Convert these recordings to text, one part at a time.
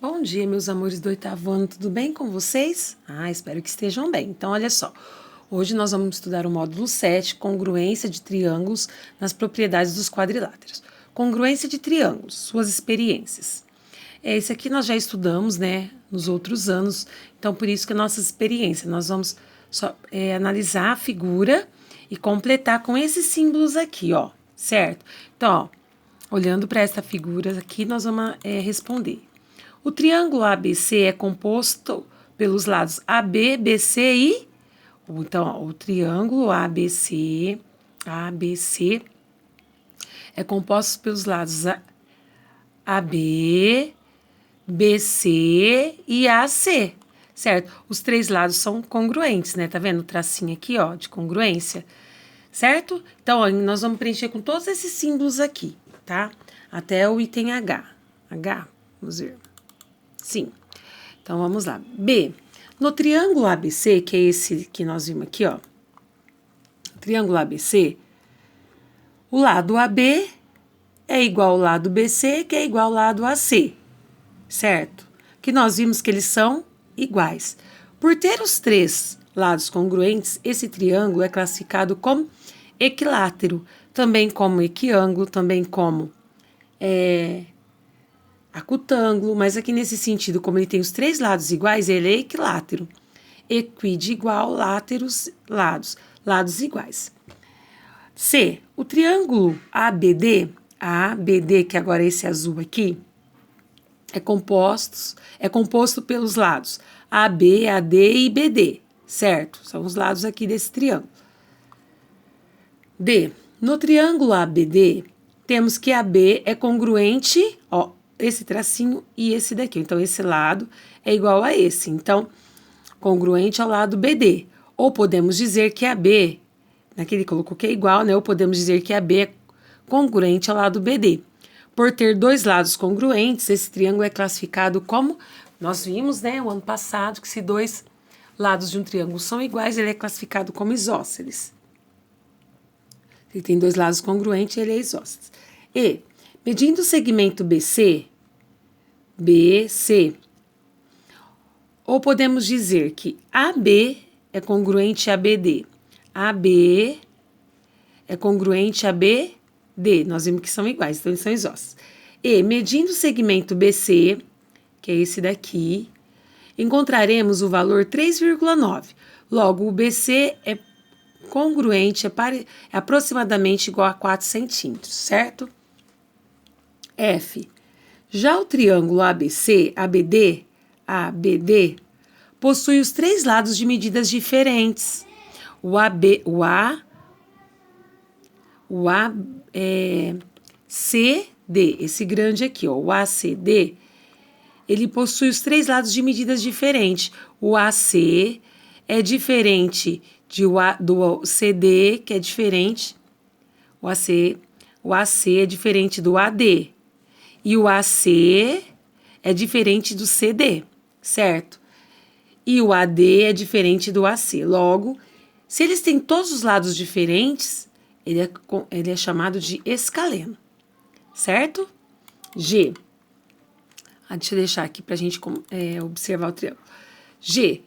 Bom dia, meus amores do oitavo ano, tudo bem com vocês? Espero que estejam bem. Então, olha só, hoje nós vamos estudar o módulo 7, congruência de triângulos nas propriedades dos quadriláteros. Congruência de triângulos, suas experiências. Esse aqui nós já estudamos, né, nos outros anos, então por isso que a nossa experiência, nós vamos só analisar a figura e completar com esses símbolos aqui, ó, certo? Então, ó, olhando para essa figura aqui, nós vamos responder. O triângulo ABC é composto pelos lados AB, BC e... Então, ó, o triângulo ABC é composto pelos lados AB, BC e AC, certo? Os três lados são congruentes, né? Tá vendo o tracinho aqui, ó, de congruência, certo? Então, ó, nós vamos preencher com todos esses símbolos aqui, tá? Até o item H. Vamos ver. Sim. Então, vamos lá. B. No triângulo ABC, que é esse que nós vimos aqui, ó. Triângulo ABC, o lado AB é igual ao lado BC, que é igual ao lado AC, certo? Que nós vimos que eles são iguais. Por ter os três lados congruentes, esse triângulo é classificado como equilátero, também como equiângulo, também como acutângulo, mas aqui nesse sentido, como ele tem os três lados iguais, ele é equilátero. Equide igual, láteros, lados iguais. C. O triângulo ABD, que agora é esse azul aqui, é composto pelos lados AB, AD e BD, certo? São os lados aqui desse triângulo. D. No triângulo ABD, temos que AB é congruente, ó, esse tracinho e esse daqui. Então, esse lado é igual a esse. Então, congruente ao lado BD. Ou podemos dizer que AB, naquele colocou que é igual, né? Ou podemos dizer que AB é congruente ao lado BD. Por ter dois lados congruentes, esse triângulo é classificado como, nós vimos, né, o ano passado, que se dois lados de um triângulo são iguais, ele é classificado como isósceles. Ele tem dois lados congruentes, ele é isósceles. E, medindo o segmento BC, ou podemos dizer que AB é congruente a BD. AB é congruente a BD. Nós vimos que são iguais, então eles são isósceles. E, medindo o segmento BC, que é esse daqui, encontraremos o valor 3,9. Logo, o BC é congruente, é aproximadamente igual a 4 centímetros, certo? F. Já o triângulo ABD, possui os três lados de medidas diferentes. O ACD, esse grande aqui, ó, o ACD, ele possui os três lados de medidas diferentes. O AC é diferente do CD, que é diferente. O AC é diferente do AD. E o AC é diferente do CD, certo? E o AD é diferente do AC. Logo, se eles têm todos os lados diferentes, ele é chamado de escaleno, certo? G. Deixa eu deixar aqui para a gente observar o triângulo. G.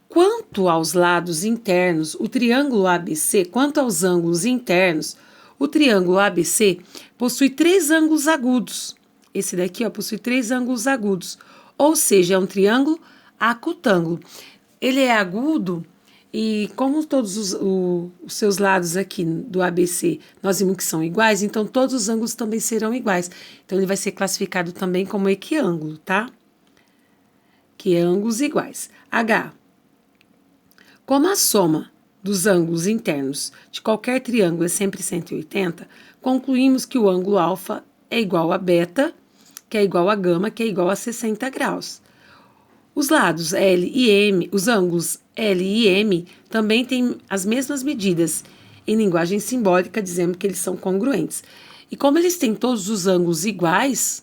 Quanto aos lados internos, quanto aos ângulos internos, o triângulo ABC possui três ângulos agudos. Esse daqui, ó, possui três ângulos agudos. Ou seja, é um triângulo acutângulo. Ele é agudo e como todos os seus lados aqui do ABC nós vimos que são iguais, então todos os ângulos também serão iguais. Então, ele vai ser classificado também como equiângulo, tá? Que é ângulos iguais. H. Como a soma dos ângulos internos de qualquer triângulo é sempre 180, concluímos que o ângulo alfa é igual a beta, que é igual a gama, que é igual a 60 graus. Os lados L e M, os ângulos L e M, também têm as mesmas medidas. Em linguagem simbólica, dizemos que eles são congruentes. E como eles têm todos os ângulos iguais,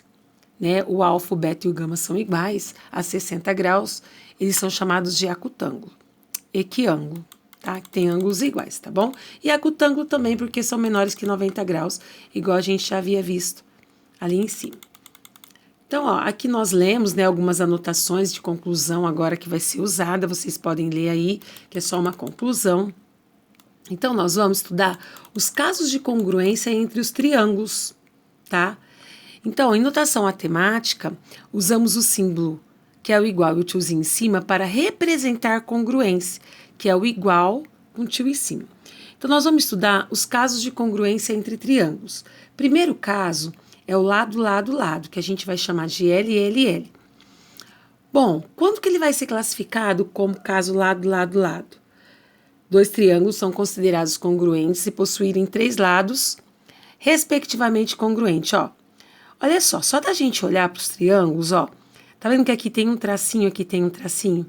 né, o alfa, o beta e o gama são iguais, a 60 graus, eles são chamados de acutângulo. Equiângulo, tá? Que tem ângulos iguais, tá bom? E acutângulo também, porque são menores que 90 graus, igual a gente já havia visto ali em cima. Então, ó, aqui nós lemos, né, algumas anotações de conclusão agora que vai ser usada, vocês podem ler aí, que é só uma conclusão. Então, nós vamos estudar os casos de congruência entre os triângulos, tá? Então, em notação matemática, usamos o símbolo, que é o igual e o tiozinho em cima, para representar congruência, que é o igual com o tio em cima. Então, nós vamos estudar os casos de congruência entre triângulos. Primeiro caso é o lado, lado, lado, que a gente vai chamar de L, L, L. Bom, quando que ele vai ser classificado como caso lado, lado, lado? Dois triângulos são considerados congruentes se possuírem três lados, respectivamente congruentes, ó. Olha só da gente olhar para os triângulos, ó. Tá vendo que aqui tem um tracinho, aqui tem um tracinho?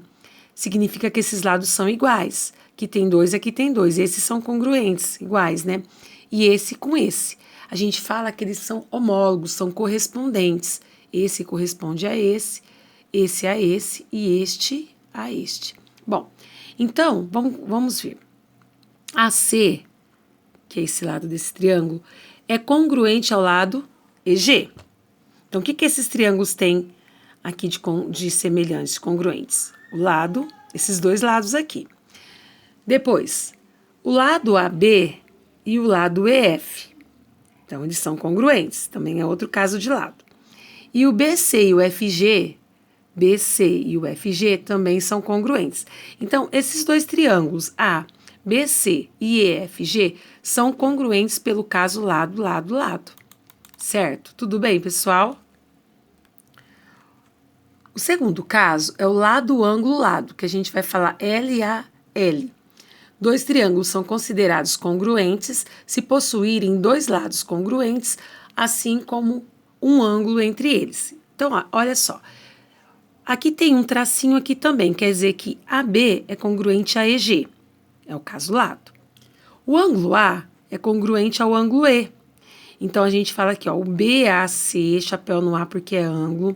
Significa que esses lados são iguais. Aqui tem dois, aqui tem dois. Esses são congruentes, iguais, né? E esse com esse. A gente fala que eles são homólogos, são correspondentes. Esse corresponde a esse a esse e este a este. Bom, então, vamos ver. AC, que é esse lado desse triângulo, é congruente ao lado EG. Então, o que esses triângulos têm aqui de semelhantes, congruentes? O lado, esses dois lados aqui. Depois, o lado AB e o lado EF. Então, eles são congruentes, também é outro caso de lado. E o BC e o FG, BC e o FG também são congruentes. Então, esses dois triângulos, A, BC e EFG, são congruentes pelo caso lado, lado, lado. Certo? Tudo bem, pessoal? O segundo caso é o lado, ângulo, lado, que a gente vai falar LAL. Dois triângulos são considerados congruentes se possuírem dois lados congruentes, assim como um ângulo entre eles. Então, ó, olha só. Aqui tem um tracinho aqui também, quer dizer que AB é congruente a EG, é o caso lado. O ângulo A é congruente ao ângulo E. Então, a gente fala aqui, ó, o BAC, chapéu no A porque é ângulo,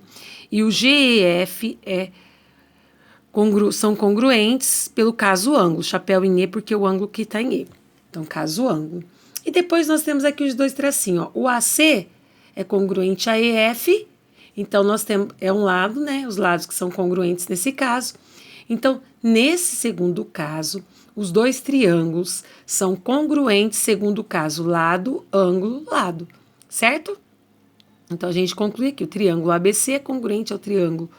e o GEF são congruentes pelo caso ângulo, chapéu em E porque o ângulo que está em E. Então, caso ângulo. E depois nós temos aqui os dois tracinhos, ó. O AC é congruente a EF, então nós temos, é um lado, né, os lados que são congruentes nesse caso. Então, nesse segundo caso, os dois triângulos são congruentes segundo o caso lado, ângulo, lado, certo? Então, a gente conclui aqui, o triângulo ABC é congruente ao triângulo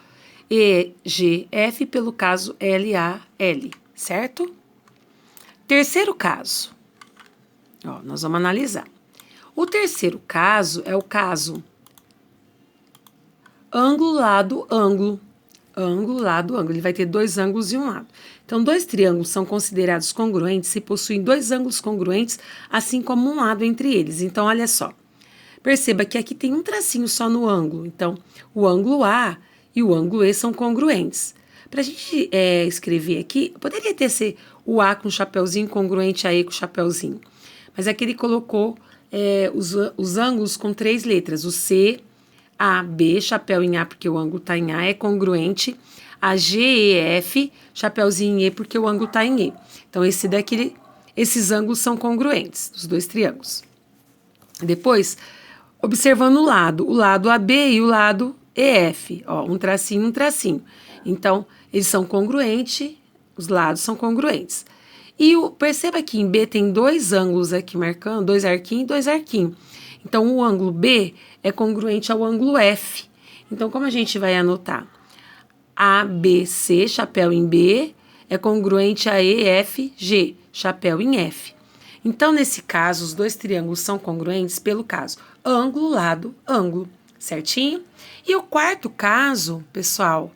EGF pelo caso LAL, certo? Terceiro caso, ó, nós vamos analisar. O terceiro caso é o caso ângulo, lado, ângulo. Ângulo, lado, ângulo. Ele vai ter dois ângulos e um lado. Então, dois triângulos são considerados congruentes se possuem dois ângulos congruentes, assim como um lado entre eles. Então, olha só. Perceba que aqui tem um tracinho só no ângulo. Então, o ângulo A e o ângulo E são congruentes. Para a gente escrever aqui, poderia ter ser o A com chapéuzinho congruente a E com chapéuzinho. Mas aqui ele colocou os ângulos com três letras. O C, A, B, chapéu em A porque o ângulo está em A, é congruente. A G, E, F, chapéuzinho em E porque o ângulo está em E. Então, esses ângulos são congruentes, os dois triângulos. Depois, observando o lado AB e o lado EF, ó, um tracinho, um tracinho. Então, eles são congruentes, os lados são congruentes. E perceba que em B tem dois ângulos aqui marcando, dois arquinhos e dois arquinhos. Então, o ângulo B é congruente ao ângulo F. Então, como a gente vai anotar? ABC, chapéu em B, é congruente a EFG, chapéu em F. Então, nesse caso, os dois triângulos são congruentes pelo caso ângulo, lado, ângulo, certinho? E o quarto caso, pessoal,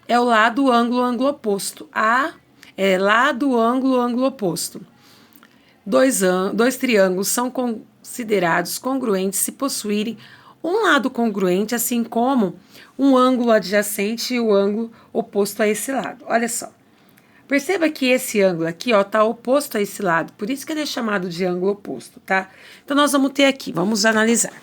é o lado, ângulo, ângulo oposto. A é lado, ângulo, ângulo oposto. Dois triângulos são considerados congruentes se possuírem um lado congruente, assim como um ângulo adjacente e o ângulo oposto a esse lado. Olha só. Perceba que esse ângulo aqui, ó, tá oposto a esse lado, por isso que ele é chamado de ângulo oposto, tá? Então, nós vamos ter aqui, vamos analisar.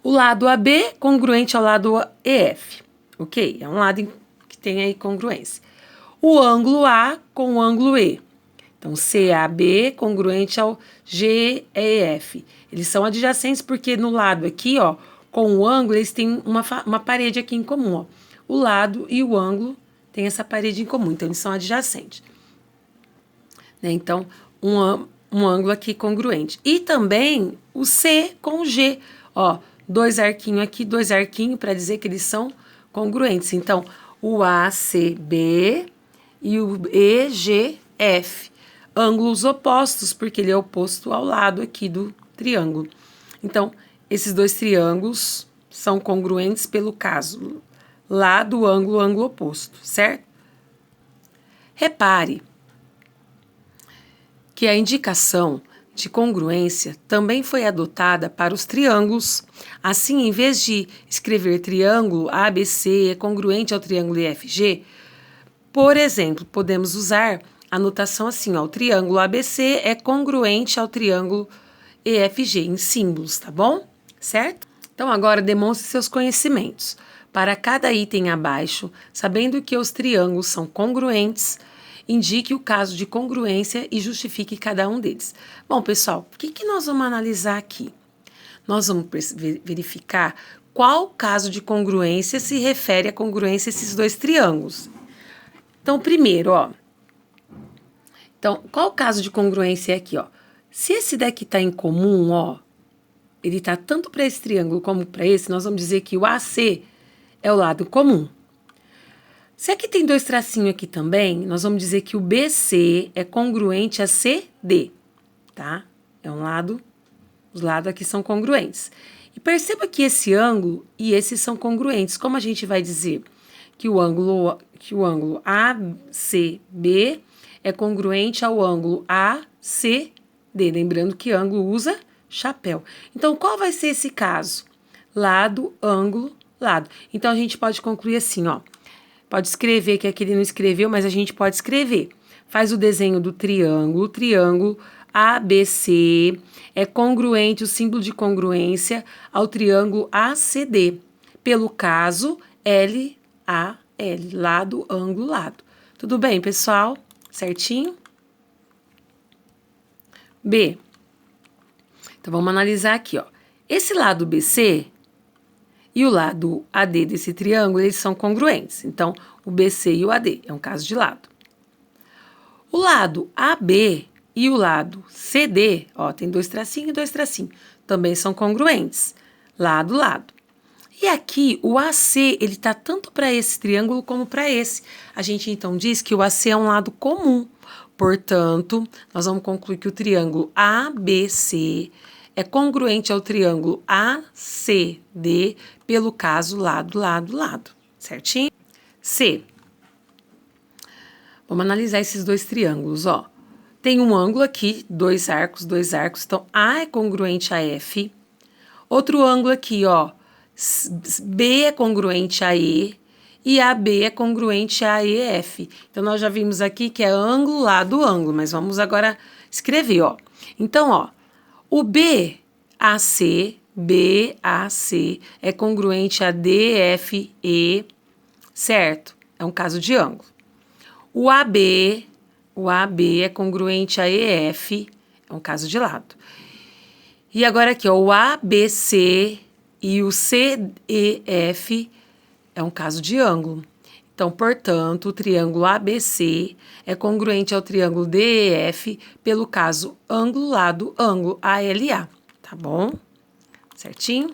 O lado AB congruente ao lado EF, ok? É um lado que tem aí congruência. O ângulo A com o ângulo E. Então, CAB congruente ao GEF. Eles são adjacentes porque no lado aqui, ó, com o ângulo, eles têm uma parede aqui em comum, ó. O lado e o ângulo têm essa parede em comum, então eles são adjacentes. Né? Então, um ângulo aqui congruente. E também o C com o G, ó, dois arquinhos aqui, dois arquinhos, para dizer que eles são congruentes. Então, o ACB e o EGF, ângulos opostos, porque ele é oposto ao lado aqui do triângulo. Então, esses dois triângulos são congruentes pelo caso lado, ângulo, ângulo oposto, certo? Repare que a indicação de congruência também foi adotada para os triângulos. Assim, em vez de escrever triângulo ABC é congruente ao triângulo EFG, por exemplo, podemos usar a notação assim, ó, o triângulo ABC é congruente ao triângulo EFG, em símbolos, tá bom? Certo? Então, agora demonstre seus conhecimentos. Para cada item abaixo, sabendo que os triângulos são congruentes, indique o caso de congruência e justifique cada um deles. Bom, pessoal, o que nós vamos analisar aqui? Nós vamos verificar qual caso de congruência se refere à congruência desses dois triângulos. Então, primeiro, ó. Então, qual o caso de congruência aqui, ó? Se esse daqui está em comum, ó, ele está tanto para esse triângulo como para esse, nós vamos dizer que o AC é o lado comum. Se aqui tem dois tracinhos aqui também, nós vamos dizer que o BC é congruente a CD, tá? É um lado, os lados aqui são congruentes. E perceba que esse ângulo e esse são congruentes. Como a gente vai dizer que o ângulo ACB é congruente ao ângulo ACD, lembrando que ângulo usa chapéu. Então, qual vai ser esse caso? Lado, ângulo, lado. Então, a gente pode concluir assim, ó. Pode escrever, que aqui ele não escreveu, mas a gente pode escrever. Faz o desenho do triângulo, triângulo ABC é congruente, o símbolo de congruência, ao triângulo ACD, pelo caso LAL, lado, ângulo, lado. Tudo bem, pessoal? Certinho? B. Então, vamos analisar aqui, ó. Esse lado BC e o lado AD desse triângulo, eles são congruentes. Então, o BC e o AD é um caso de lado. O lado AB e o lado CD, ó, tem dois tracinhos e dois tracinhos, também são congruentes. Lado, lado. E aqui, o AC, ele tá tanto para esse triângulo como para esse. A gente, então, diz que o AC é um lado comum. Portanto, nós vamos concluir que o triângulo ABC é congruente ao triângulo ACD pelo caso lado, lado, lado. Certinho? C. Vamos analisar esses dois triângulos, ó. Tem um ângulo aqui, dois arcos. Então, A é congruente a F. Outro ângulo aqui, ó. B é congruente a E. E AB é congruente a EF. Então, nós já vimos aqui que é ângulo, lado, ângulo. Mas vamos agora escrever, ó. Então, ó. O BAC é congruente a DFE, certo? É um caso de ângulo. O AB é congruente a EF, é um caso de lado. E agora aqui, ó, o ABC e o CEF é um caso de ângulo. Então, portanto, o triângulo ABC é congruente ao triângulo DEF pelo caso ângulo, lado, ângulo, ALA. Tá bom? Certinho?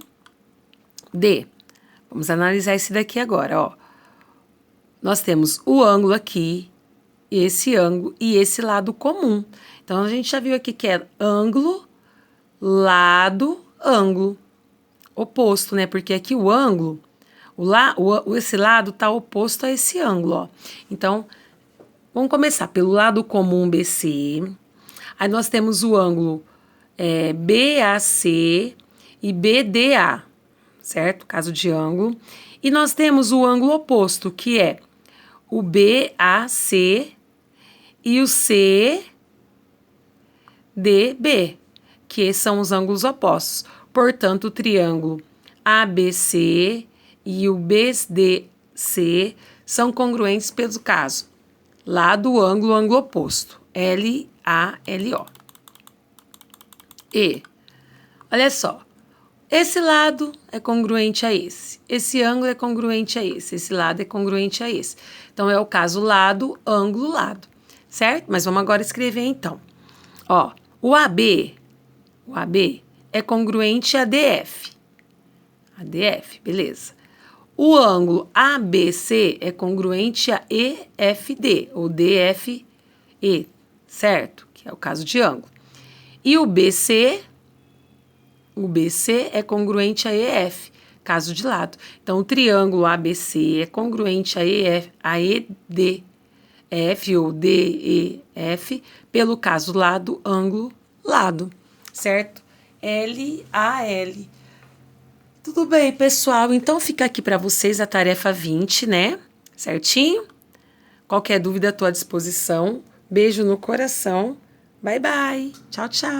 D. Vamos analisar esse daqui agora, ó. Nós temos o ângulo aqui, esse ângulo e esse lado comum. Então, a gente já viu aqui que é ângulo, lado, ângulo. Oposto, né? Porque aqui o ângulo, esse lado está oposto a esse ângulo, ó. Então, vamos começar pelo lado comum BC. Aí nós temos o ângulo BAC e BDA, certo? Caso de ângulo. E nós temos o ângulo oposto, que é o BAC e o CDB, que são os ângulos opostos. Portanto, o triângulo ABC e o BDC são congruentes pelo caso lado, ângulo, ângulo oposto. LALO. E, olha só, Esse lado é congruente a esse. Esse ângulo é congruente a esse. Esse lado é congruente a esse. Então, é o caso lado, ângulo, lado. Certo? Mas vamos agora escrever, então. Ó, o AB é congruente a DF. A DF, beleza. O ângulo ABC é congruente a EFD, ou DFE, certo? Que é o caso de ângulo. E o BC é congruente a EF, caso de lado. Então, o triângulo ABC é congruente a EDF ou DEF, pelo caso lado, ângulo, lado, certo? LAL. Tudo bem, pessoal? Então, fica aqui para vocês a tarefa 20, né? Certinho? Qualquer dúvida, estou à disposição. Beijo no coração. Bye, bye. Tchau, tchau.